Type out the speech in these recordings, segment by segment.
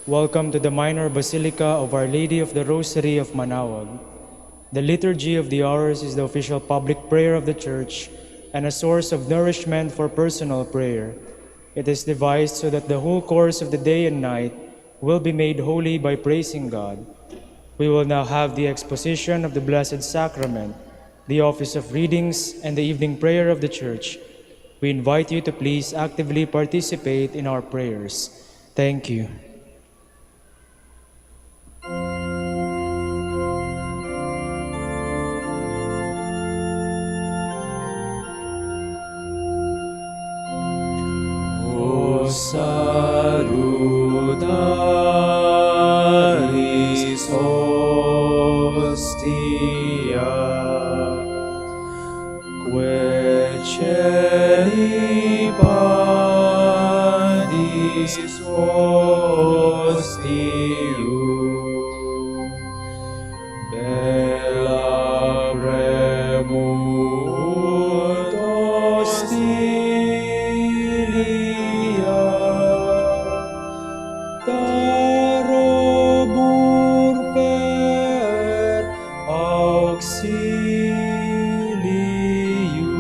Welcome to the minor basilica of Our Lady of the Rosary of Manaoag. The Liturgy of the Hours is the official public prayer of the Church and a source of nourishment for personal prayer. It is devised so that the whole course of the day and night will be made holy by praising God. We will now have the exposition of the Blessed Sacrament, the office of readings, and the evening prayer of the Church. We invite you to please actively participate in our prayers. Thank you. Salutaris hostia, quae celi padis hostium, bella premunt hostilia, darobur per auxilium.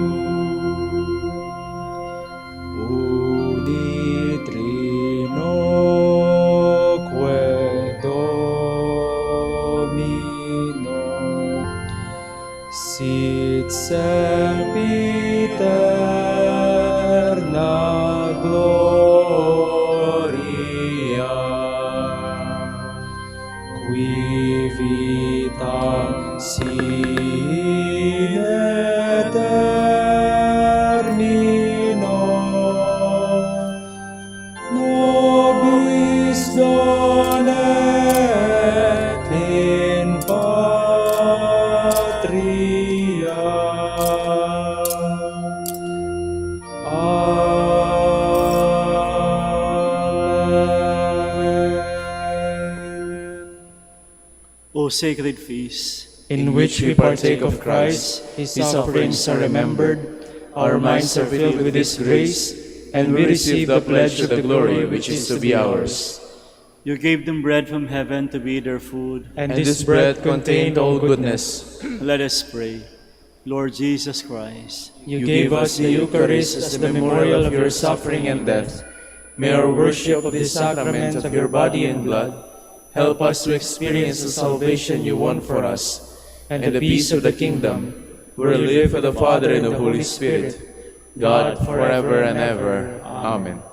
Udit trinoque Domino, sit sempiterna gloria, qui vitam sine termino, nobis donet in patria. O sacred feast, in which we partake of Christ, His sufferings are remembered, our minds are filled with His grace, and we receive the pledge of the glory which is to be ours. you gave them bread from heaven to be their food. And this bread contained all goodness. Let us pray. Lord Jesus Christ, You gave us the Eucharist as the memorial of your suffering and death. May our worship of this sacrament of your body and blood help us to experience the salvation you won for us and the peace of the kingdom, where you live with the Father and the Holy Spirit, God forever and ever. Amen.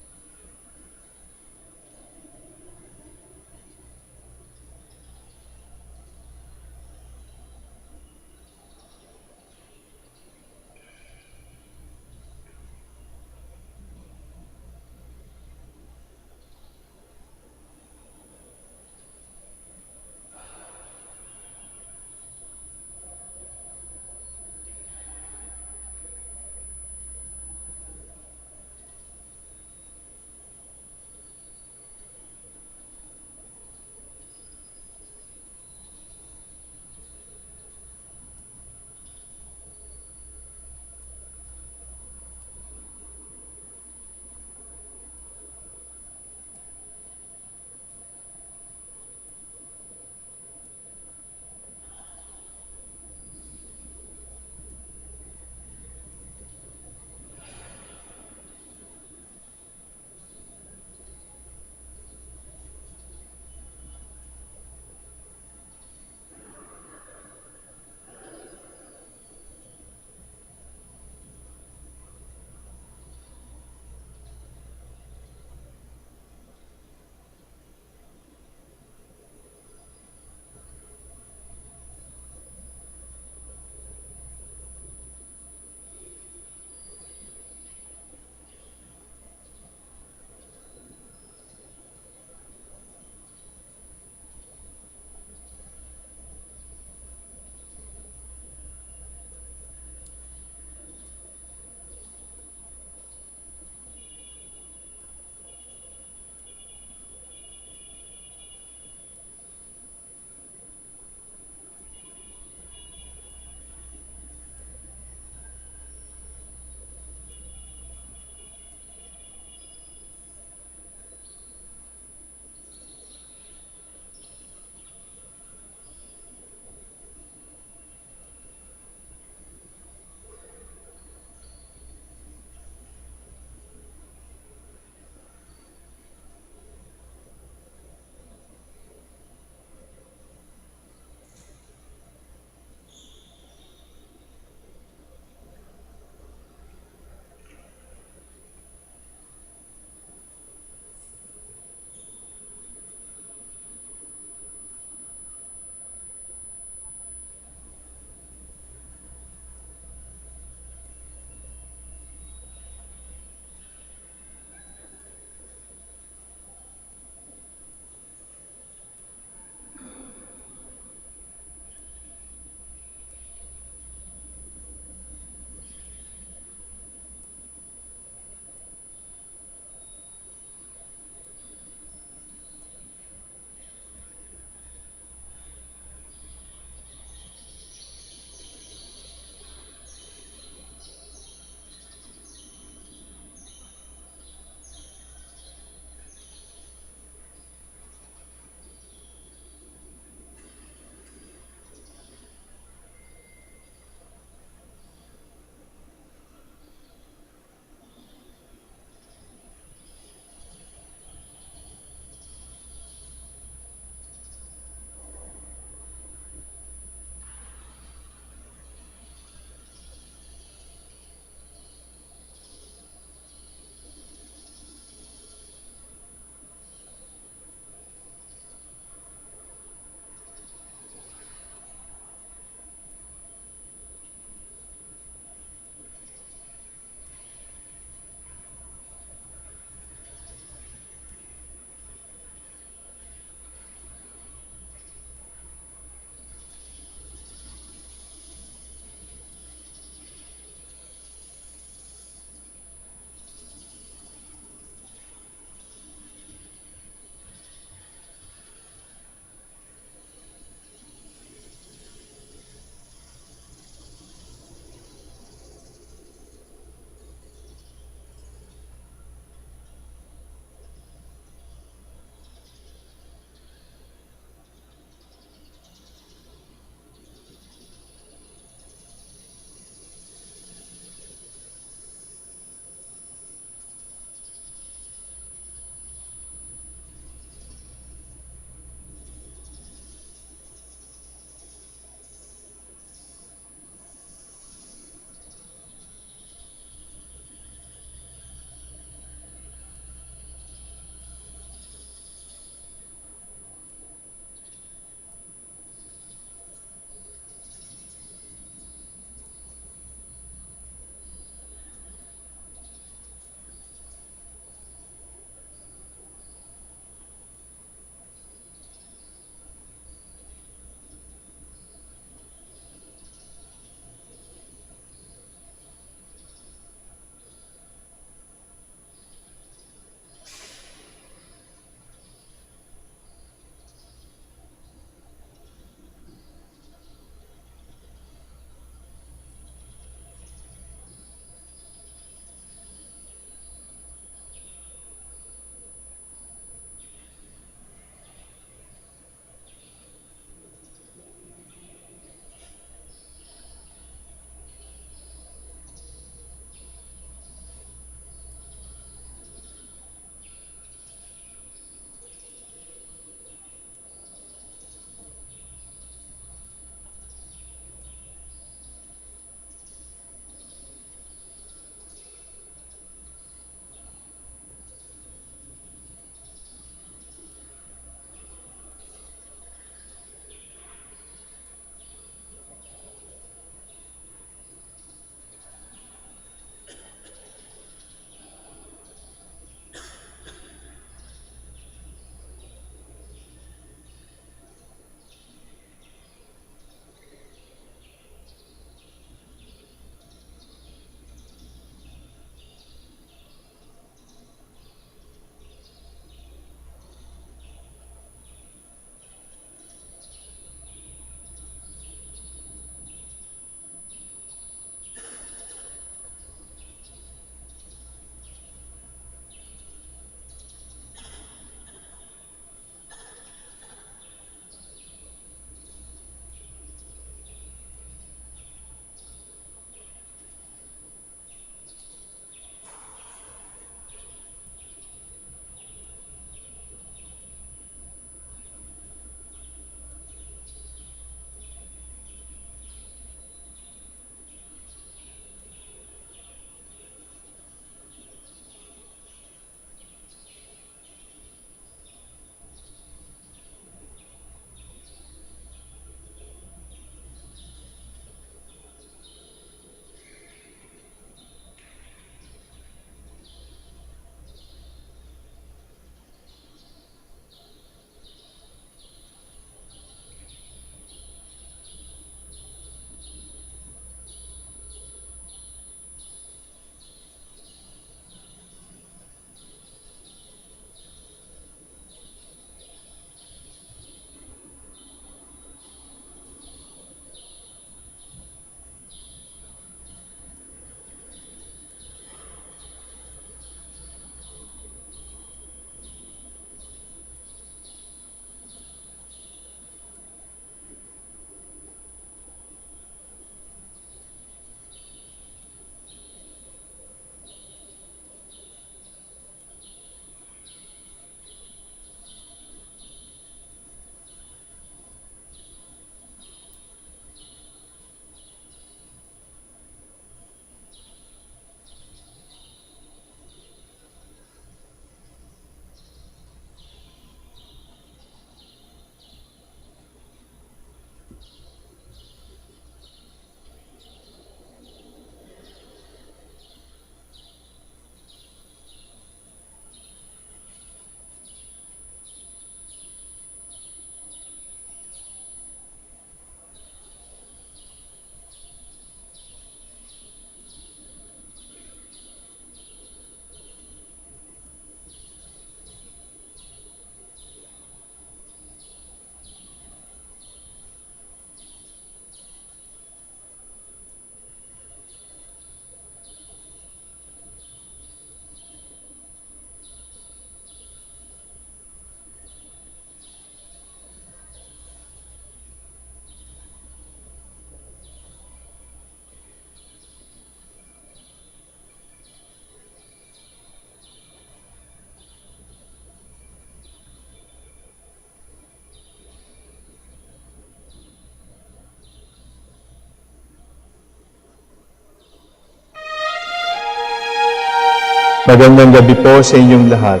Magandang gabi po sa inyong lahat.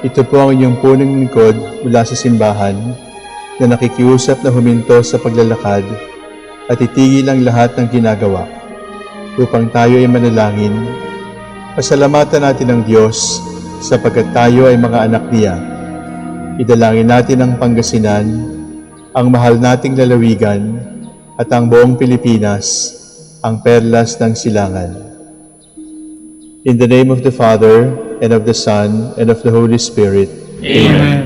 Ito po ang inyong punong lingkod mula sa simbahan na nakikiusap na huminto sa paglalakad at itigil ang lahat ng ginagawa upang tayo ay manalangin. Pasalamatan natin ang Diyos sapagkat tayo ay mga anak niya. Idalangin natin ang Pangasinan, ang mahal nating lalawigan at ang buong Pilipinas, ang perlas ng silangan. In the name of the Father, and of the Son, and of the Holy Spirit. Amen.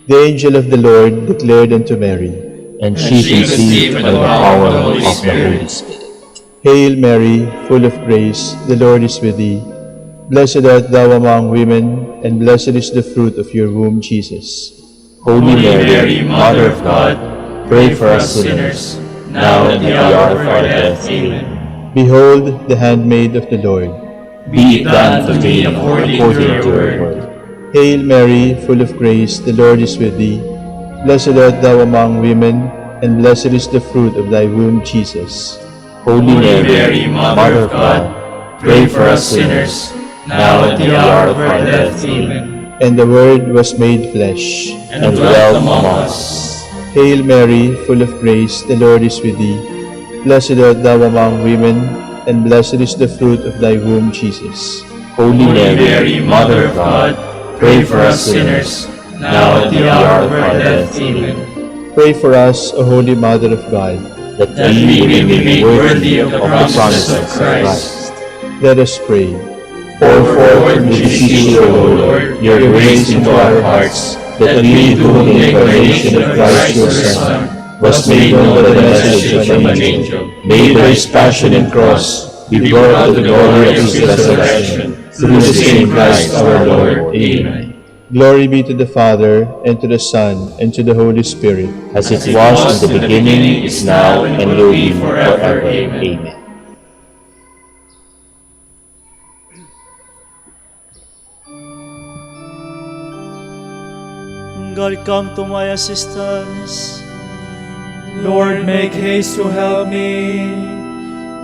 The angel of the Lord declared unto Mary, and she conceived by the power of the Holy Spirit. Hail Mary, full of grace, the Lord is with thee. Blessed art thou among women, and blessed is the fruit of your womb, Jesus. Holy Mary, Mother of God, pray for us sinners, now and at the hour of our death. Amen. Behold the handmaid of the Lord. Be it done to me according to your word. Hail Mary, full of grace, the Lord is with thee. Blessed art thou among women, and blessed is the fruit of thy womb, Jesus. Holy Mary, Mother of God, pray for us sinners, now and at the hour of our death. Amen. And the Word was made flesh, And dwelt among us. Hail Mary, full of grace, the Lord is with thee. Blessed art thou among women, and blessed is the fruit of thy womb, Jesus. Holy Mary, Mother of God, pray for us sinners, now and at the hour of our death. Amen. Pray for us, O Holy Mother of God. That we may be made worthy of the promises of Christ. Let us pray. Pour forth, we beseech you, O Lord, your grace into our hearts, that we, to whom the incarnation of Christ your Son was made known by the message of an angel, may by his passion and cross be brought to the glory of his resurrection, through the same Christ our Lord. Amen. Glory be to the Father, and to the Son, and to the Holy Spirit. As it was in the beginning, is now, and will be forever. Amen. God, come to my assistance. Lord, make haste to help me.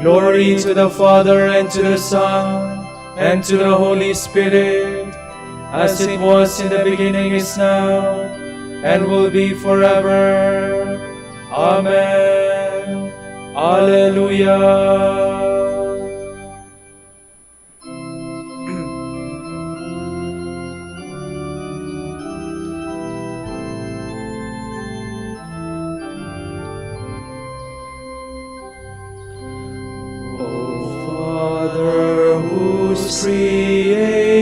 Glory to the Father, and to the Son, and to the Holy Spirit, as it was in the beginning, is now, and will be forever. Amen. Alleluia.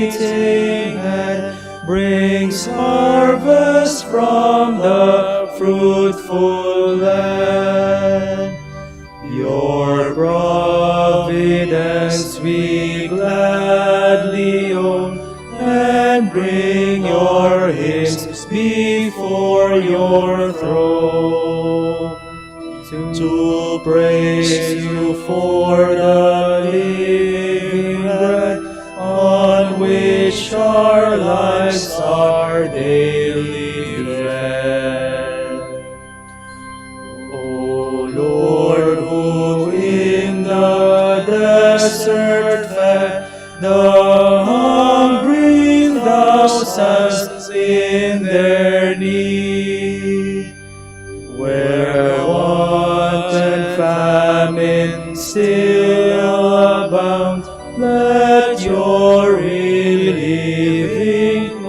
Creating and brings harvest from the fruitful land. Your providence we gladly own, and bring your hymns before your throne, to praise you for the living bread on which our lives are daily fed. O Lord, who in the desert fed the hungry thousands in their need, where want and famine still abound, let your relieving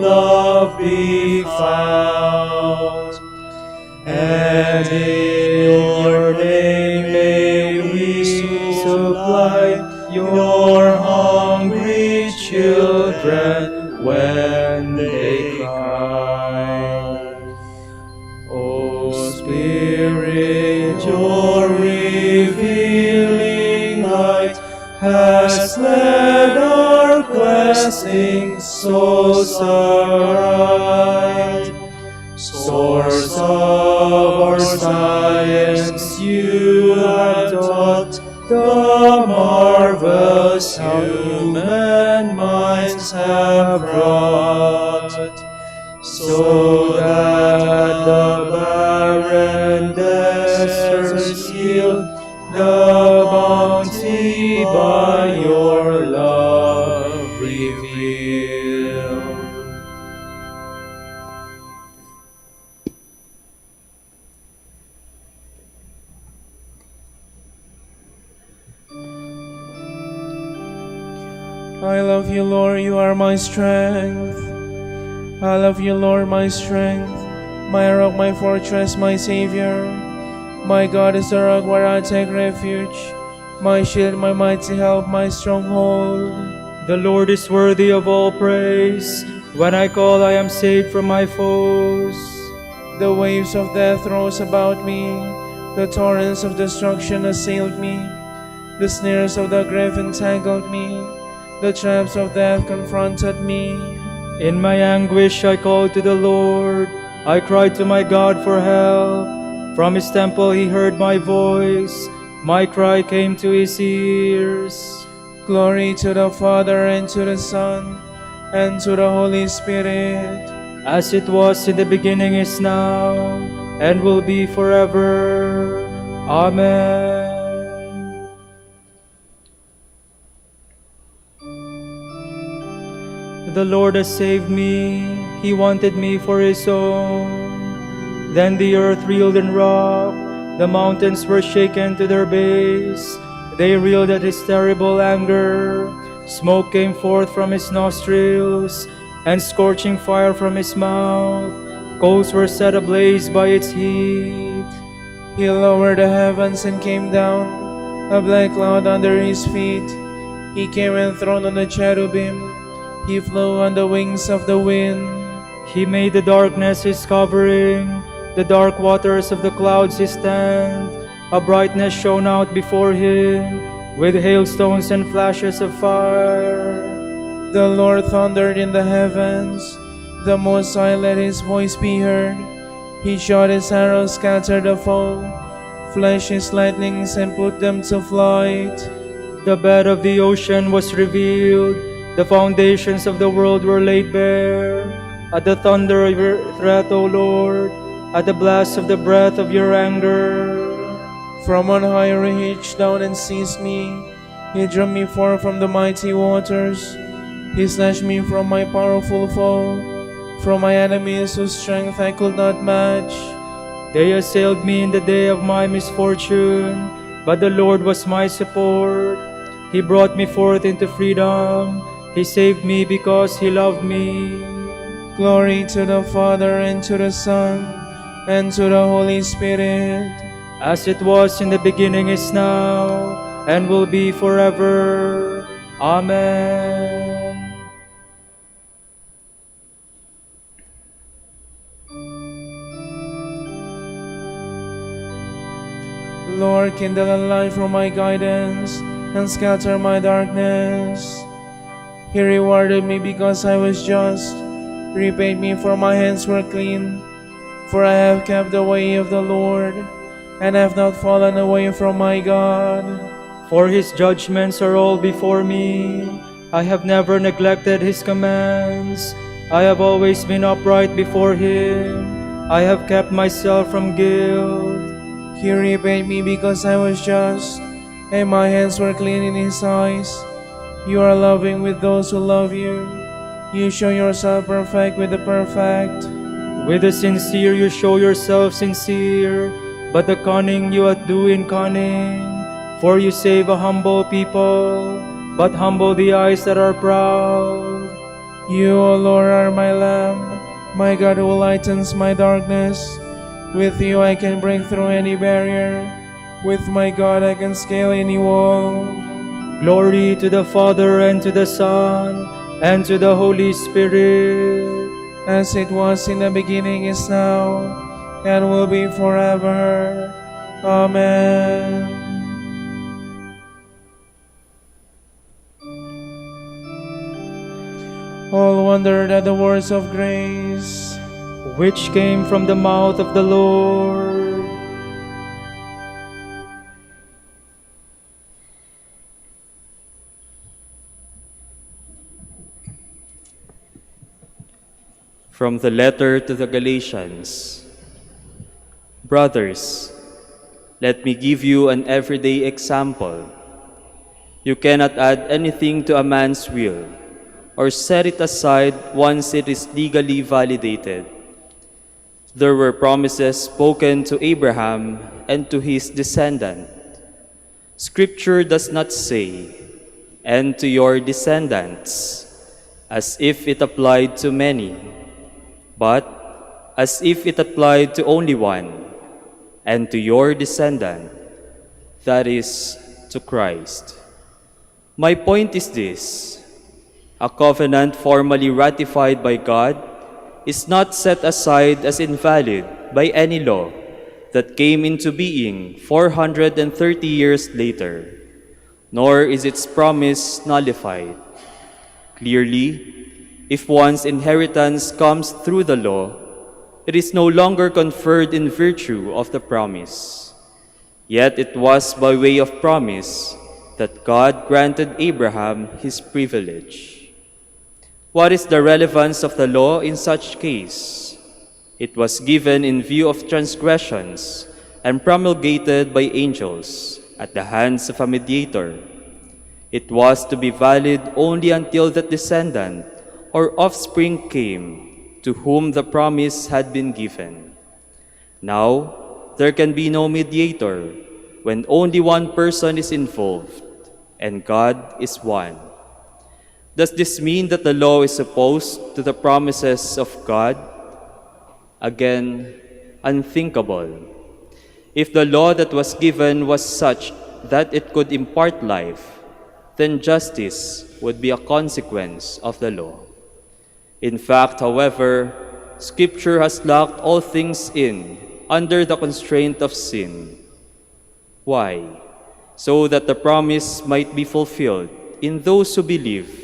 love be found. And in your name may we supply your hungry children when they cry. O Spirit, your revealing light has led our questing souls aright. Source of our science, you have taught the marvels human minds have wrought, so that the barren deserts yield the bounty by your love revealed. revealed. I love you, Lord, you are my strength. I love you, Lord, my strength, my rock, my fortress, my Savior. My God is the rock where I take refuge, my shield, my mighty help, my stronghold. The Lord is worthy of all praise. When I call, I am saved from my foes. The waves of death rose about me, the torrents of destruction assailed me, the snares of the grave entangled me, the traps of death confronted me. In my anguish I called to the Lord. I cried to my God for help. From his temple he heard my voice. My cry came to his ears. Glory to the Father, and to the Son, and to the Holy Spirit. As it was in the beginning, is now, and will be forever. Amen. The Lord has saved me. He wanted me for his own. Then the earth reeled and rocked. The mountains were shaken to their base. They reeled at his terrible anger. Smoke came forth from his nostrils, and scorching fire from his mouth. Coals were set ablaze by its heat. He lowered the heavens and came down, a black cloud under his feet. He came enthroned on the cherubim. He flew on the wings of the wind. He made the darkness his covering, the dark waters of the clouds his tent. A brightness shone out before him, with hailstones and flashes of fire. The Lord thundered in the heavens. The Most High let his voice be heard. He shot his arrows, scattered the foe, flashed his lightnings, and put them to flight. The bed of the ocean was revealed. The foundations of the world were laid bare. At the thunder of your threat, O Lord, at the blast of the breath of your anger. From on high he reached down and seized me. He drew me forth from the mighty waters. He snatched me from my powerful foe, from my enemies whose strength I could not match. They assailed me in the day of my misfortune, but the Lord was my support. He brought me forth into freedom. He saved me because he loved me. Glory to the Father, and to the Son, and to the Holy Spirit. As it was in the beginning, is now, and will be forever. Amen. Lord, kindle a light for my guidance, and scatter my darkness. He rewarded me because I was just, repaid me for my hands were clean. For I have kept the way of the Lord, and have not fallen away from my God. For his judgments are all before me. I have never neglected his commands. I have always been upright before him. I have kept myself from guilt. He repaid me because I was just, and my hands were clean in his eyes. You are loving with those who love you. You show yourself perfect with the perfect. With the sincere you show yourself sincere, but the cunning you outdo in cunning. For you save a humble people, but humble the eyes that are proud. You, O Lord, are my lamp, my God who lightens my darkness. With you I can break through any barrier. With my God I can scale any wall. Glory to the Father, and to the Son, and to the Holy Spirit. As it was in the beginning, is now, and will be forever. Amen. All wondered at the words of grace, which came from the mouth of the Lord. From the letter to the Galatians. Brothers, let me give you an everyday example. You cannot add anything to a man's will, or set it aside once it is legally validated. There were promises spoken to Abraham and to his descendant. Scripture does not say, "and to your descendants," as if it applied to many, but as if it applied to only one, "and to your descendant," that is, to Christ. My point is this: a covenant formally ratified by God is not set aside as invalid by any law that came into being 430 years later, nor is its promise nullified. Clearly, if one's inheritance comes through the law, it is no longer conferred in virtue of the promise. Yet it was by way of promise that God granted Abraham his privilege. What is the relevance of the law in such case? It was given in view of transgressions and promulgated by angels at the hands of a mediator. It was to be valid only until that descendant or offspring came to whom the promise had been given. Now, there can be no mediator when only one person is involved, and God is one. Does this mean that the law is opposed to the promises of God? Again, unthinkable. If the law that was given was such that it could impart life, then justice would be a consequence of the law. In fact, however, Scripture has locked all things in under the constraint of sin. Why? So that the promise might be fulfilled in those who believe,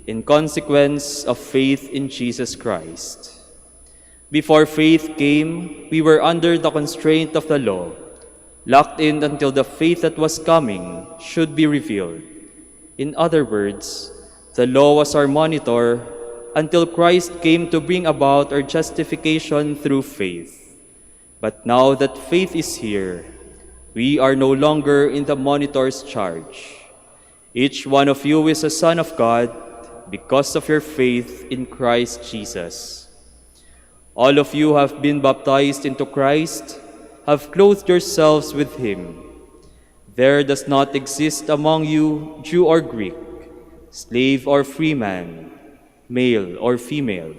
in consequence of faith in Jesus Christ. Before faith came, we were under the constraint of the law, locked in until the faith that was coming should be revealed. In other words, the law was our monitor until Christ came to bring about our justification through faith. But now that faith is here, we are no longer in the monitor's charge. Each one of you is a son of God because of your faith in Christ Jesus. All of you have been baptized into Christ, have clothed yourselves with him. There does not exist among you Jew or Greek, slave or free man, male or female.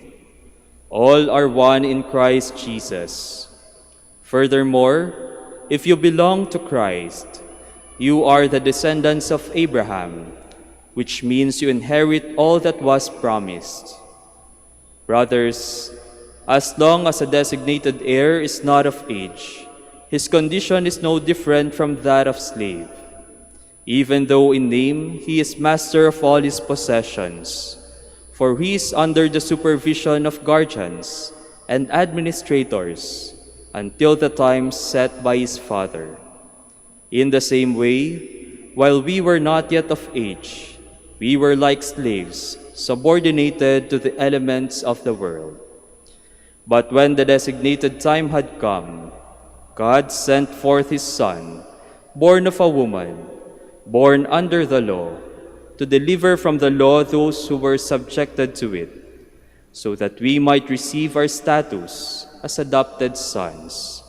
All are one in Christ Jesus. Furthermore, if you belong to Christ, you are the descendants of Abraham, which means you inherit all that was promised. Brothers, as long as a designated heir is not of age, his condition is no different from that of slave, even though in name he is master of all his possessions, for he is under the supervision of guardians and administrators until the time set by his father. In the same way, while we were not yet of age, we were like slaves, subordinated to the elements of the world. But when the designated time had come, God sent forth his Son, born of a woman, born under the law, to deliver from the law those who were subjected to it, so that we might receive our status as adopted sons.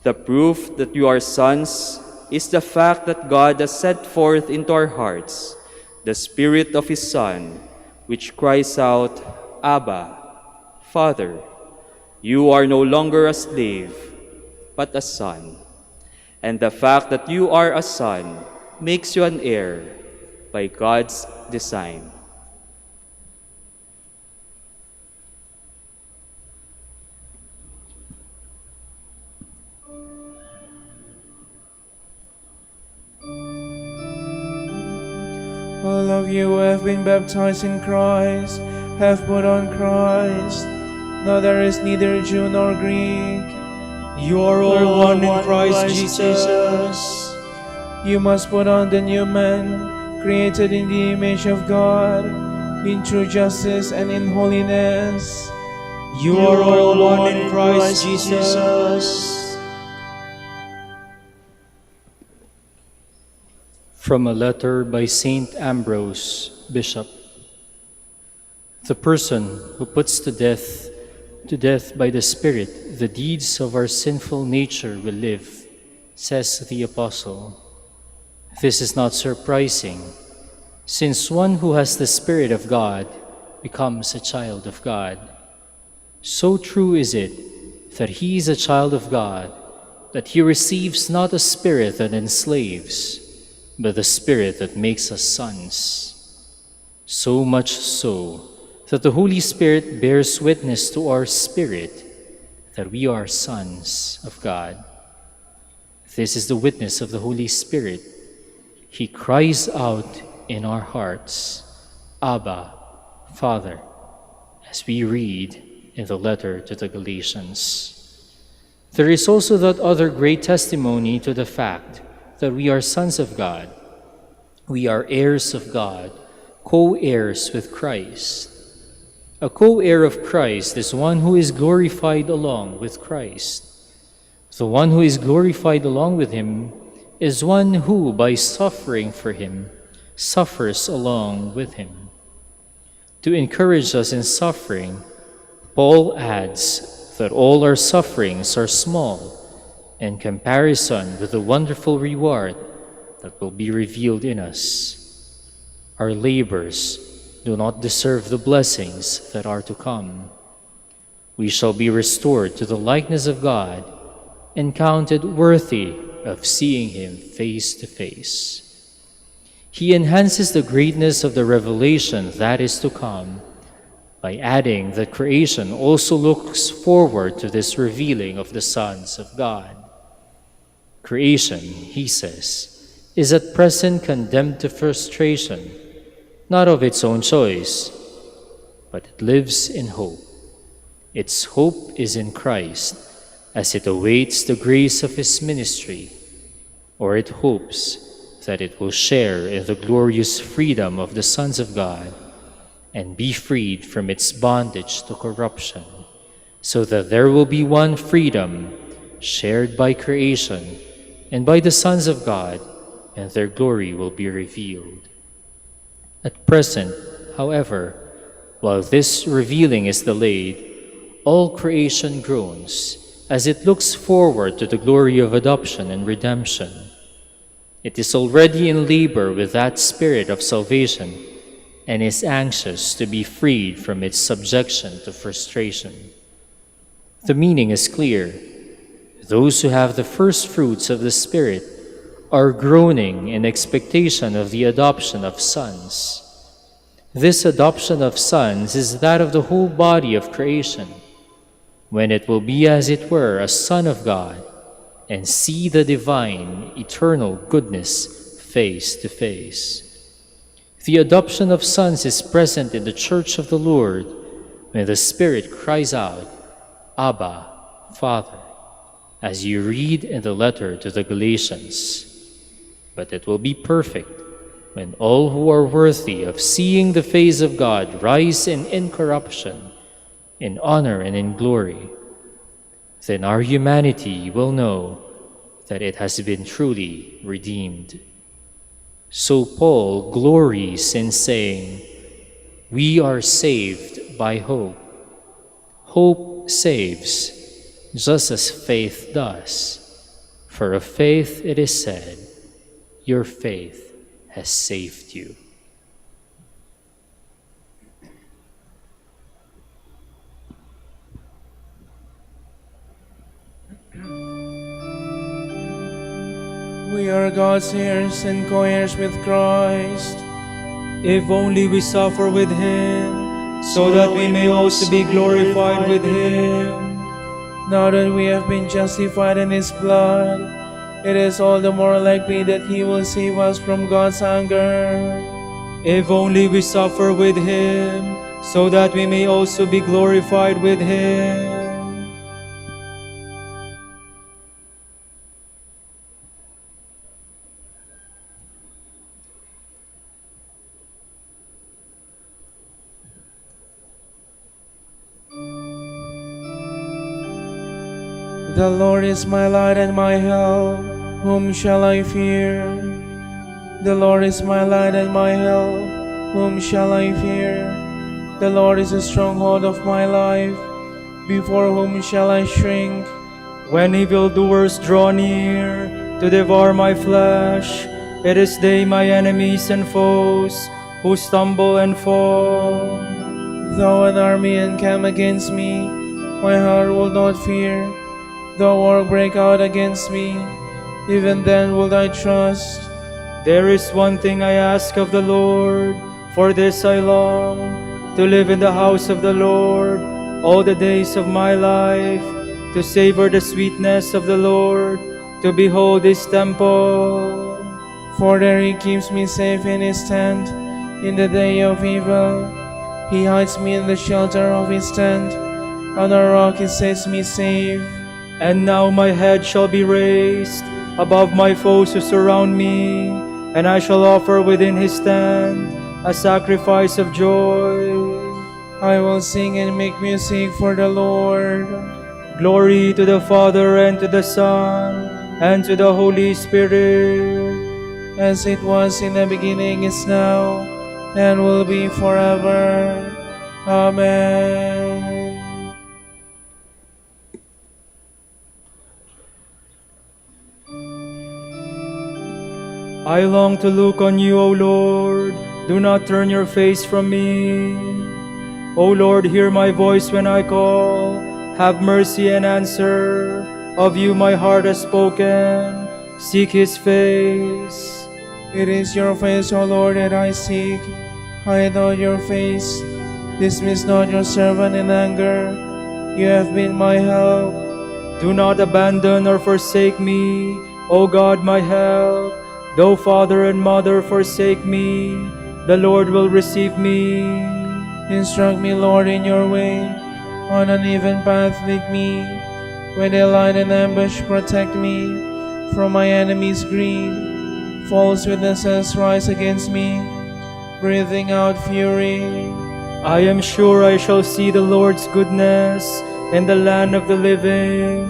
The proof that you are sons is the fact that God has sent forth into our hearts the Spirit of his Son, which cries out, "Abba, Father." You are no longer a slave, but a son. And the fact that you are a son makes you an heir by God's design. All of you who have been baptized in Christ have put on Christ. Now there is neither Jew nor Greek. You are all one in Christ Jesus. You must put on the new man, created in the image of God, in true justice and in holiness. You are all one in Christ Jesus. From a letter by Saint Ambrose, Bishop. The person who puts to death by the Spirit the deeds of our sinful nature will live, says the Apostle. This is not surprising, since one who has the Spirit of God becomes a child of God. So true is it that he is a child of God, that he receives not a spirit that enslaves, but the Spirit that makes us sons. So much so that the Holy Spirit bears witness to our spirit that we are sons of God. This is the witness of the Holy Spirit. He cries out in our hearts, Abba, Father, as we read in the letter to the Galatians. There is also that other great testimony to the fact that we are sons of God. We are heirs of God, co-heirs with Christ. A co-heir of Christ is one who is glorified along with Christ. The one who is glorified along with him is one who, by suffering for him, suffers along with him. To encourage us in suffering, Paul adds that all our sufferings are small in comparison with the wonderful reward that will be revealed in us. Our labors do not deserve the blessings that are to come. We shall be restored to the likeness of God and counted worthy of seeing him face to face. He enhances the greatness of the revelation that is to come by adding that creation also looks forward to this revealing of the sons of God. Creation, he says, is at present condemned to frustration, not of its own choice, but it lives in hope. Its hope is in Christ, as it awaits the grace of his ministry, or it hopes that it will share in the glorious freedom of the sons of God and be freed from its bondage to corruption, so that there will be one freedom shared by creation and by the sons of God, and their glory will be revealed. At present, however, while this revealing is delayed, all creation groans as it looks forward to the glory of adoption and redemption. It is already in labor with that spirit of salvation and is anxious to be freed from its subjection to frustration. The meaning is clear. Those who have the first fruits of the Spirit are groaning in expectation of the adoption of sons. This adoption of sons is that of the whole body of creation, when it will be as it were a son of God and see the divine, eternal goodness face to face. The adoption of sons is present in the Church of the Lord when the Spirit cries out, Abba, Father, as you read in the letter to the Galatians. But it will be perfect when all who are worthy of seeing the face of God rise in incorruption, in honor and in glory. Then our humanity will know that it has been truly redeemed. So Paul glories in saying, we are saved by hope. Hope saves, just as faith does. For of faith it is said, your faith has saved you. We are God's heirs and co-heirs with Christ. If only we suffer with him, so that we may also be glorified with him. Now that we have been justified in his blood, it is all the more likely that he will save us from God's anger. If only we suffer with him, so that we may also be glorified with him. The Lord is my light and my help, whom shall I fear? The Lord is my light and my help, whom shall I fear? The Lord is the stronghold of my life. Before whom shall I shrink? When evildoers draw near to devour my flesh, it is they, my enemies and foes, who stumble and fall. Though an army encamp against me, my heart will not fear. Though war break out against me, even then will I trust. There is one thing I ask of the Lord, for this I long, to live in the house of the Lord all the days of my life, to savor the sweetness of the Lord, to behold his temple. For there he keeps me safe in his tent in the day of evil. He hides me in the shelter of his tent. On a rock he sets me safe. And now my head shall be raised above my foes who surround me, and I shall offer within his tent a sacrifice of joy. I will sing and make music for the Lord. Glory to the Father, and to the Son, and to the Holy Spirit. As it was in the beginning, is now, and will be forever. Amen. I long to look on you, O Lord. Do not turn your face from me. O Lord, hear my voice when I call. Have mercy and answer. Of you my heart has spoken. Seek his face. It is your face, O Lord, that I seek. Hide not your face. Dismiss not your servant in anger. You have been my help. Do not abandon or forsake me, O God, my help. Though father and mother forsake me, the Lord will receive me. Instruct me, Lord, in your way. On an even path lead me. When they lie in ambush, protect me from my enemy's greed. False witnesses rise against me, breathing out fury. I am sure I shall see the Lord's goodness in the land of the living.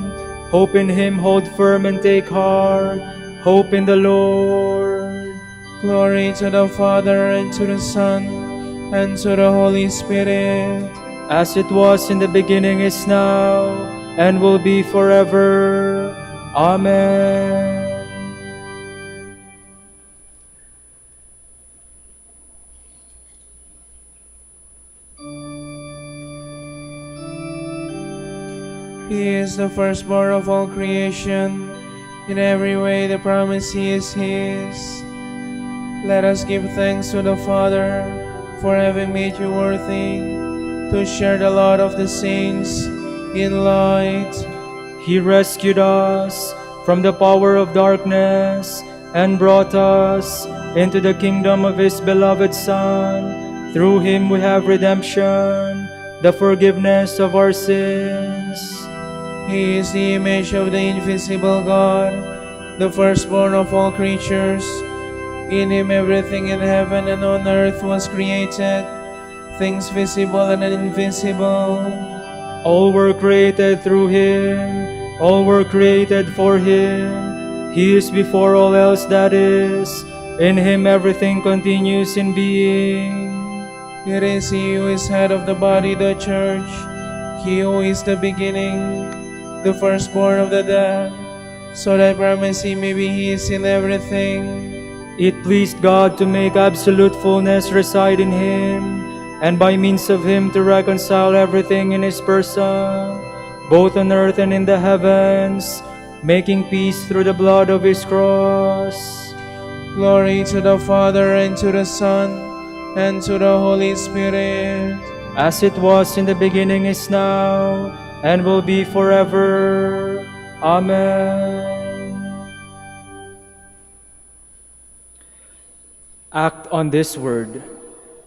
Hope in him, hold firm and take heart. Hope in the Lord. Glory to the Father, and to the Son, and to the Holy Spirit. As it was in the beginning, is now, and will be forever. Amen. He is the firstborn of all creation. In every way the promise is his. Let us give thanks to the Father for having made you worthy to share the lot of the saints in light. He rescued us from the power of darkness and brought us into the kingdom of his beloved Son. Through him we have redemption, the forgiveness of our sins. He is the image of the invisible God, the firstborn of all creatures. In him everything in heaven and on earth was created, things visible and invisible. All were created through him, all were created for him. He is before all else that is. In him everything continues in being. It is he who is head of the body, the church, he who is the beginning, the firstborn of the dead, so that by mercy may be his in everything. It pleased God to make absolute fullness reside in him, and by means of him to reconcile everything in his person, both on earth and in the heavens, making peace through the blood of his cross. Glory to the Father, and to the Son, and to the Holy Spirit. As it was in the beginning, is now, and will be forever. Amen. Act on this word.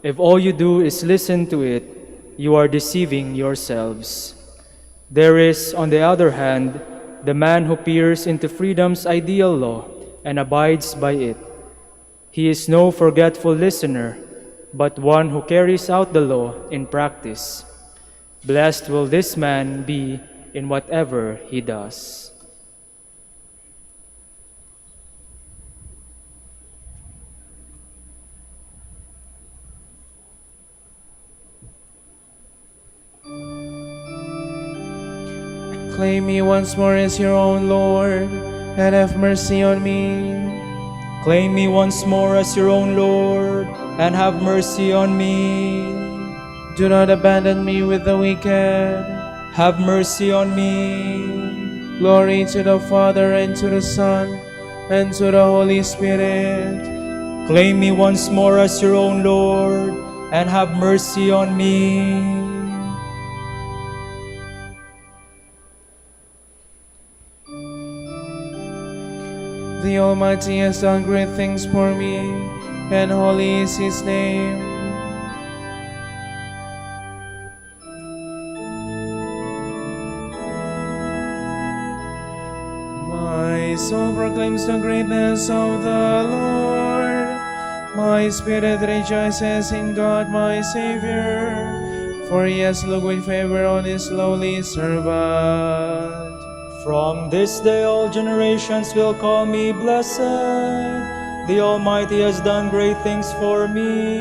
If all you do is listen to it, you are deceiving yourselves. There is, on the other hand, the man who peers into freedom's ideal law and abides by it. He is no forgetful listener, but one who carries out the law in practice. Blessed will this man be in whatever he does. Claim me once more as your own Lord, and have mercy on me. Claim me once more as your own Lord, and have mercy on me. Do not abandon me with the wicked. Have mercy on me. Glory to the Father, and to the Son, and to the Holy Spirit. Claim me once more as your own Lord, and have mercy on me. The Almighty has done great things for me, and holy is His name. My soul proclaims the greatness of the Lord. My spirit rejoices in God my Savior, for He has looked with favor on His lowly servant. From this day all generations will call me blessed. The Almighty has done great things for me,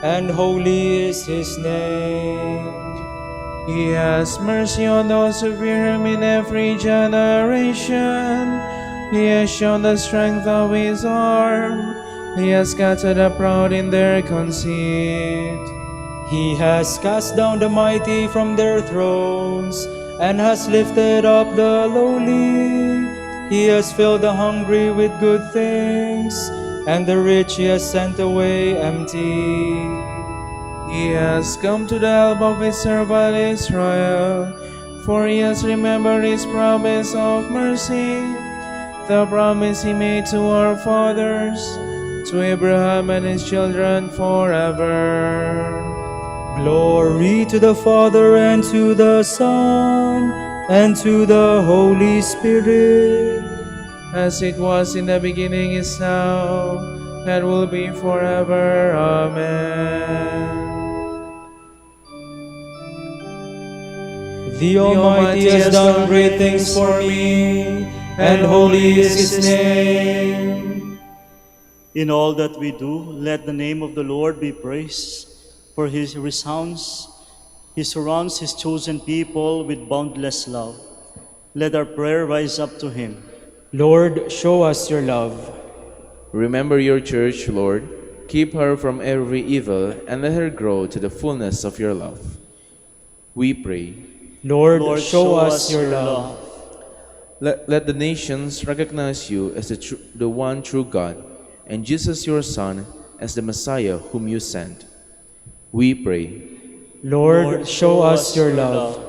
and holy is His name. He has mercy on those who fear Him in every generation. He has shown the strength of His arm. He has scattered the proud in their conceit. He has cast down the mighty from their thrones, and has lifted up the lowly. He has filled the hungry with good things, and the rich He has sent away empty. He has come to the help of His servant Israel, for He has remembered His promise of mercy, the promise He made to our fathers, to Abraham and his children forever. Glory to the Father, and to the Son, and to the Holy Spirit. As it was in the beginning, is now, and will be forever. Amen. The Almighty has done great things for me, and holy is His name. In all that we do, let the name of the Lord be praised, for He resounds. He surrounds His chosen people with boundless love. Let our prayer rise up to Him. Lord, show us your love. Remember your church, Lord. Keep her from every evil, and let her grow to the fullness of your love. We pray. Lord, show us your love. Let the nations recognize you as the one true God, and Jesus your Son as the Messiah whom you sent. We pray. Lord, show us your love.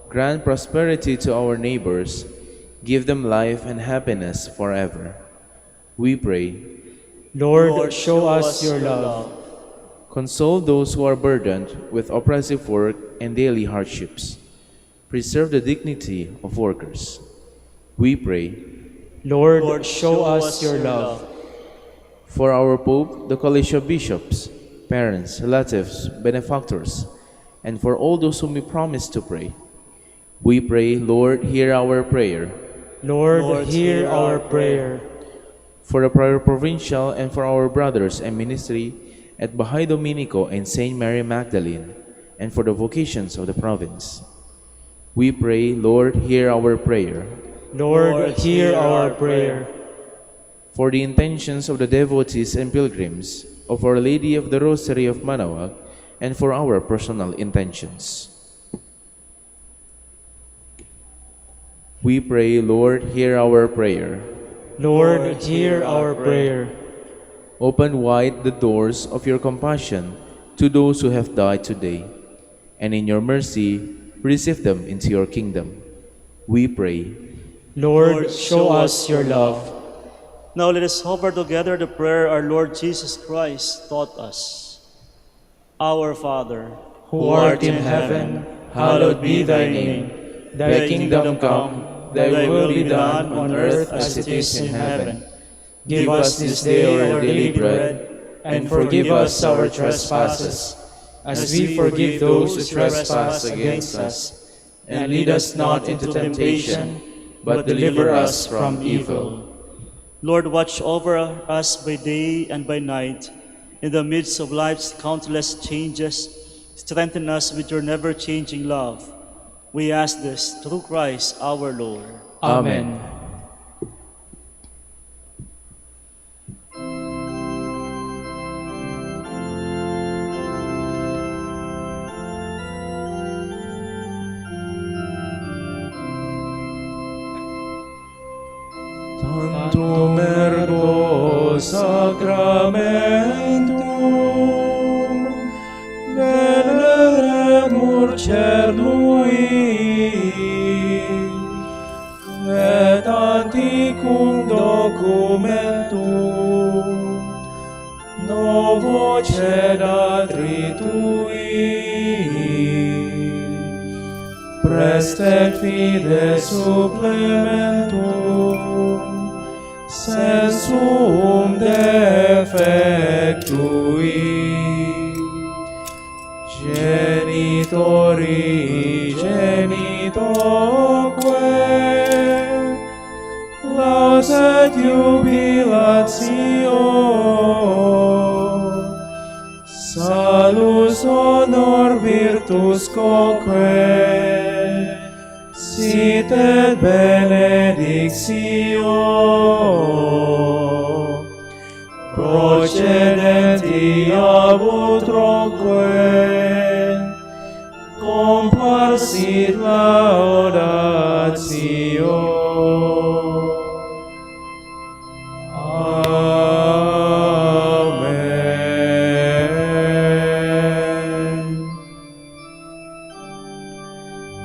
Grant prosperity to our neighbors. Give them life and happiness forever. We pray. Lord, show us your love. Console those who are burdened with oppressive work and daily hardships. Preserve the dignity of workers. We pray. Lord, show us your love. For our Pope, the College of Bishops, parents, relatives, benefactors, and for all those whom we promise to pray, we pray, Lord, hear our prayer. Lord, hear our prayer. For the Prior Provincial and for our brothers and ministry at Bahay Dominico and Saint Mary Magdalene, and for the vocations of the province, we pray, Lord, hear our prayer. Lord, hear our prayer. For the intentions of the devotees and pilgrims of Our Lady of the Rosary of Manaoag, and for our personal intentions, we pray, Lord, hear our prayer. Lord, hear our prayer. Open wide the doors of your compassion to those who have died today, and in your mercy receive them into your kingdom. We pray. Lord, show us your love. Now let us offer together the prayer our Lord Jesus Christ taught us. Our Father, Who art in heaven, hallowed be thy name. Thy kingdom come, thy will be done on earth as it is in heaven. Give us this day our daily bread, and forgive us our trespasses, as we forgive those who trespass against us. And lead us not into temptation, but deliver us from evil. Lord, watch over us by day and by night. In the midst of life's countless changes, strengthen us with your never-changing love. We ask this through Christ our Lord. Amen. Tantum ergo sacramentum veneremur cernui et anticum documentum novo cedatri tui prestet fide supplementum sensum defectui genitori genitoque laus et jubilatio salus honor virtus quoque sit et benedictio procedenti ab utroque comparsit laudatio.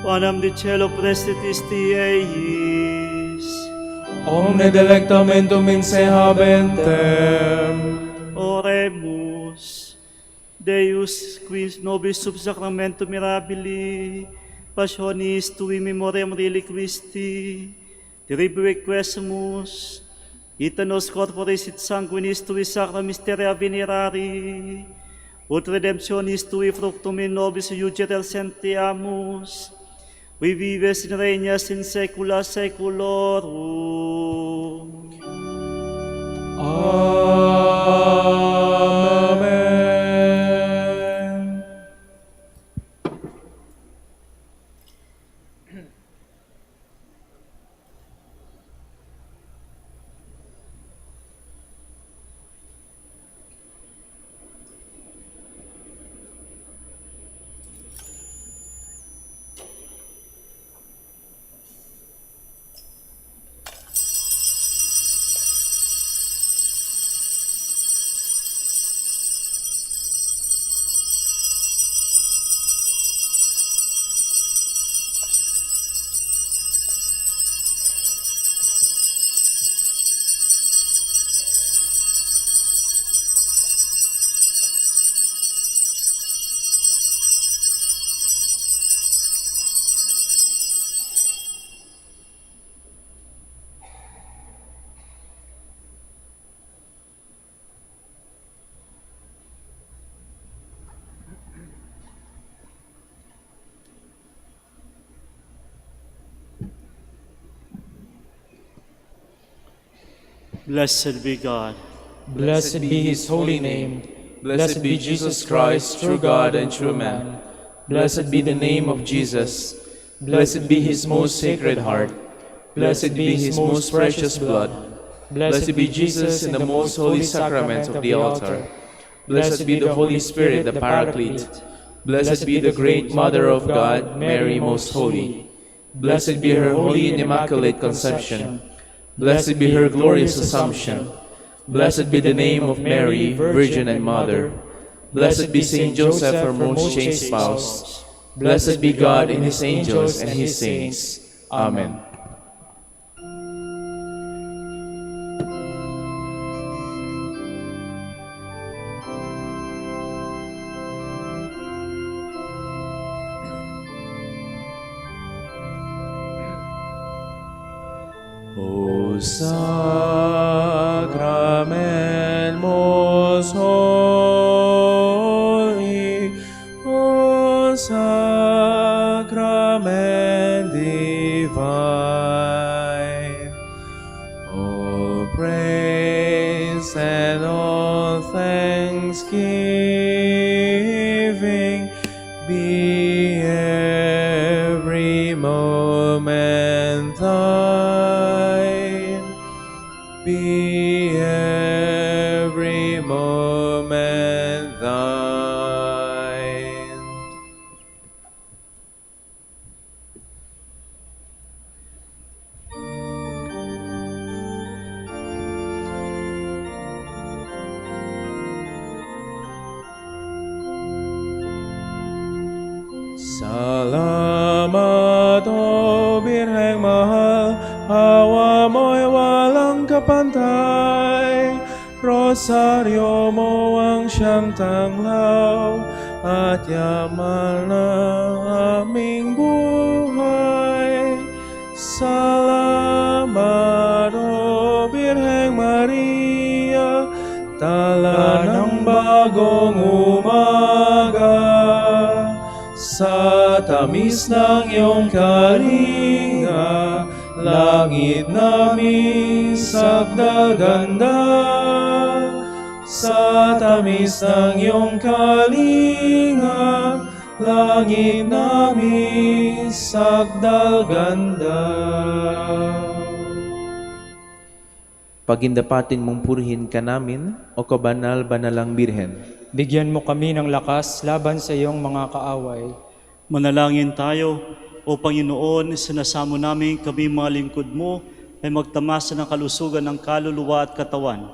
Panem de cielo prestitis Dieis, Omne delectamentum in se habentem. oremus. Deus, quis nobis sub sacramento mirabili, passionis tui memoriam reliquisti, tribue quesumus, ita nos corporis et sanguinis tui sacra mysteria venerari, ut redemptionis tui fructum in nobis iugerer sentiamus, qui vives in regnas in saecula saeculorum. Amen. Blessed be God. Blessed be his holy name. Blessed be Jesus Christ, true God and true man. Blessed be the name of Jesus. Blessed be his most sacred heart. Blessed be his most precious blood. Blessed be Jesus in the most holy sacrament of the altar. Blessed be the Holy Spirit, the Paraclete. Blessed be the great Mother of God, Mary most holy. Blessed be her holy and immaculate conception. Blessed be her glorious assumption. Blessed be the name of Mary, Virgin and Mother. Blessed be Saint Joseph, her most chaste spouse. Blessed be God in his angels and his saints. Amen. O Sacrament most holy, O Sacrament divine, all praise and all thanksgiving be every Salamat, O Birheng mahal, awa mo'y walang kapantay. Rosaryo mo ang siyang tanglaw at yaman ng aming buhay. Salamat, O Birheng Maria, tala ng bagong umaga. Sa tamis ng iyong kalinga, langit naming sagdaganda. Sa tamis ng iyong kalinga, langit naming sagdaganda. Pagindapatin mong purihin ka namin, O kabanal-banalang Birhen. Bigyan mo kami ng lakas laban sa iyong mga kaaway. Manalangin tayo, O Panginoon, sinasamo namin kami mga lingkod mo ay magtamasa ng kalusugan ng kaluluwa at katawan.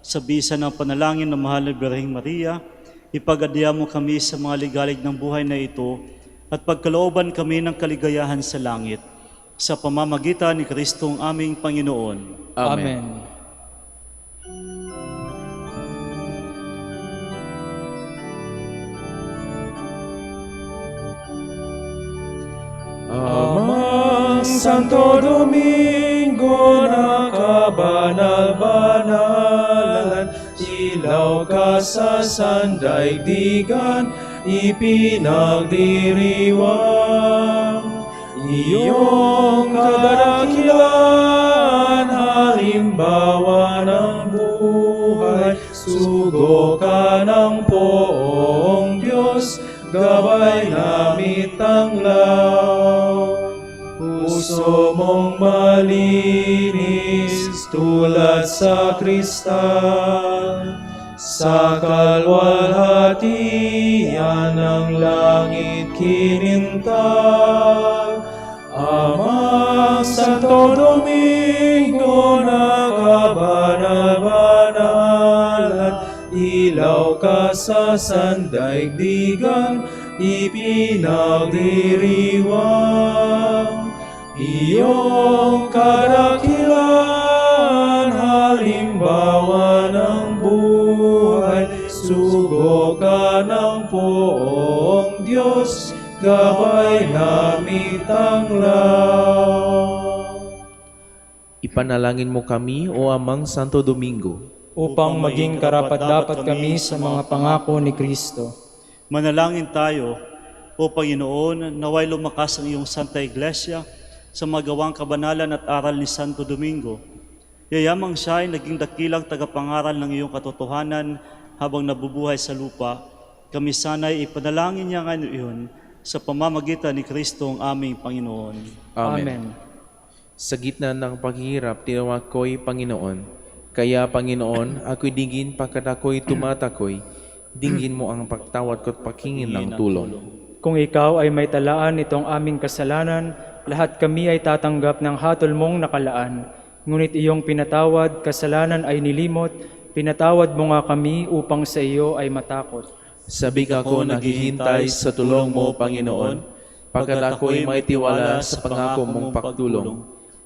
Sa bisa ng panalangin ng mahal na Birheng Maria, ipag-adya mo kami sa mga ligalig ng buhay na ito at pagkalooban kami ng kaligayahan sa langit. Sa pamamagitan ni Kristong aming Panginoon. Amen. Amang Santo Domingo na kabanal-banalan, ilaw ka sa sandaigdigan, ipinagdiriwang. Iyong kadakilaan, halimbawa ng buhay, sugo ka ng poong Diyos, gabay namit tanglaw. Puso mong malinis tulad sa kristal, sa kalwalhatian ng langit kinintal. Amang Santo Domingo na kabanal-banalan, ilaw ka sa sandaigdigan, ipinagdiriwang. Iyong kadakilan, halimbawa ng buhay, sugo ka ng poong Diyos, gabay namit tanglaw. Ipanalangin mo kami, O Amang Santo Domingo, Upang maging karapat-dapat kami sa mga pangako ni Kristo. Manalangin tayo, O Panginoon, naway lumakas ang iyong Santa Iglesia sa magawang kabanalan at aral ni Santo Domingo. Yayamang siya ay naging dakilang tagapangaral ng iyong katotohanan habang nabubuhay sa lupa. Kami sana'y ipanalangin niya ngayon sa pamamagitan ni Kristo ang aming Panginoon. Amen. Sa gitna ng paghihirap, tinawag ko'y Panginoon. Kaya, Panginoon, ako'y dinggin pagkat ako'y tumatakoy. Dinggin mo ang pagtawad ko't pakingin ng tulong. Kung ikaw ay may talaan nitong aming kasalanan, lahat kami ay tatanggap ng hatol mong nakalaan. Ngunit iyong pinatawad, kasalanan ay nilimot, pinatawad mo nga kami upang sa iyo ay matakot. Sabik ako naghihintay sa tulong mo, Panginoon, pagkat ako'y may tiwala sa pangako mong pagtulong.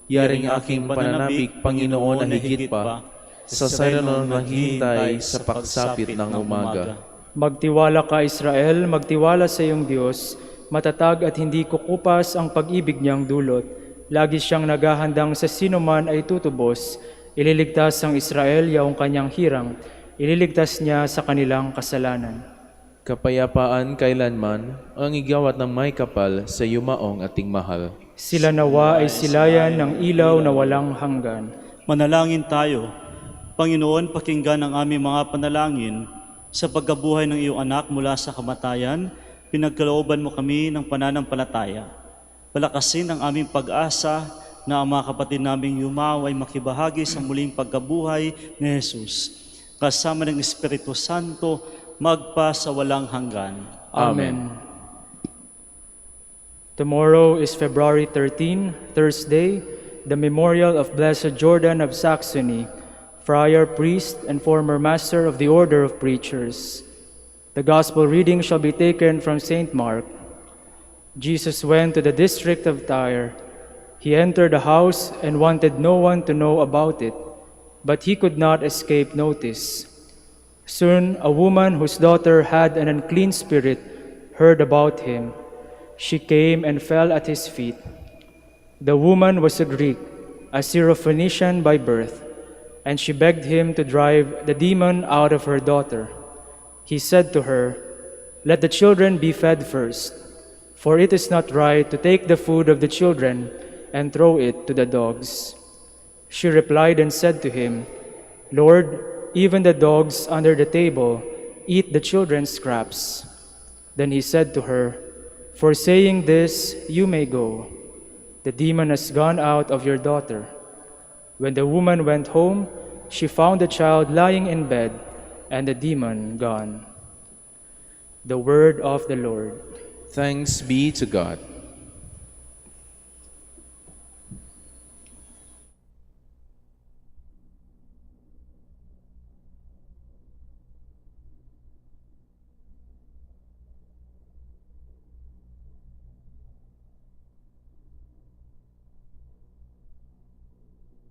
Yaring aking pananabik, Panginoon, na higit pa, sa sayon naghihintay sa pagsapit ng umaga. Magtiwala ka, Israel, magtiwala sa iyong Diyos, matatag at hindi kukupas ang pag-ibig niyang dulot. Lagi siyang naghahandang sa sinuman ay tutubos. Ililigtas ang Israel yaong kanyang hirang. Ililigtas niya sa kanilang kasalanan. Kapayapaan kailanman ang igawat ng may kapal sa yumaong ating mahal. Sila nawa ay silayan ng ilaw na walang hanggan. Manalangin tayo. Panginoon, pakinggan ang aming mga panalangin sa pagkabuhay ng iyong anak mula sa kamatayan. Pinagkalooban mo kami ng pananampalataya. Palakasin ang aming pag-asa na ang mga kapatid naming yumaw ay makibahagi sa muling pagkabuhay ni Jesus. Kasama ng Espiritu Santo, magpa sa walang hanggan. Amen. Tomorrow is February 13, Thursday, the memorial of Blessed Jordan of Saxony, friar, priest, and former master of the Order of Preachers. The Gospel reading shall be taken from St. Mark. Jesus went to the district of Tyre. He entered a house and wanted no one to know about it, but he could not escape notice. Soon, a woman whose daughter had an unclean spirit heard about him. She came and fell at his feet. The woman was a Greek, a Syrophoenician by birth, and she begged him to drive the demon out of her daughter. He said to her, "Let the children be fed first, for it is not right to take the food of the children and throw it to the dogs." She replied and said to him, "Lord, even the dogs under the table eat the children's scraps." Then he said to her, "For saying this, you may go. The demon has gone out of your daughter." When the woman went home, she found the child lying in bed and the demon gone. The word of the Lord. Thanks be to God.